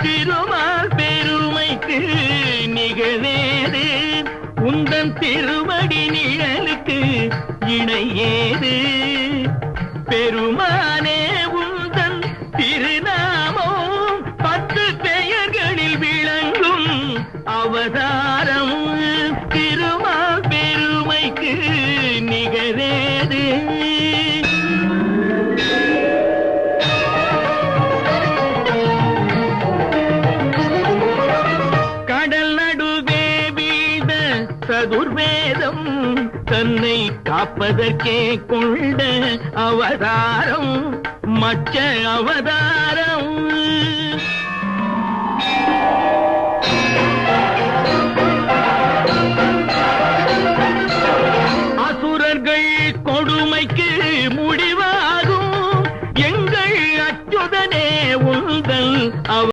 திருமால் பெருமைக்கு நிகழேது உந்தன் திருவடி நிழலுக்கு இணையேது பெருமானே உந்தன் திருநாமம் 10 பெயர்களில் விளங்கும் அவதாரம் திருமால் பெருமைக்கு நிகழேது கடல் நடுவே வீழ்ந்த சதுர்வேதம் தன்னை காப்பதற்கே கொண்ட அவதாரம் மச்ச அவதாரம்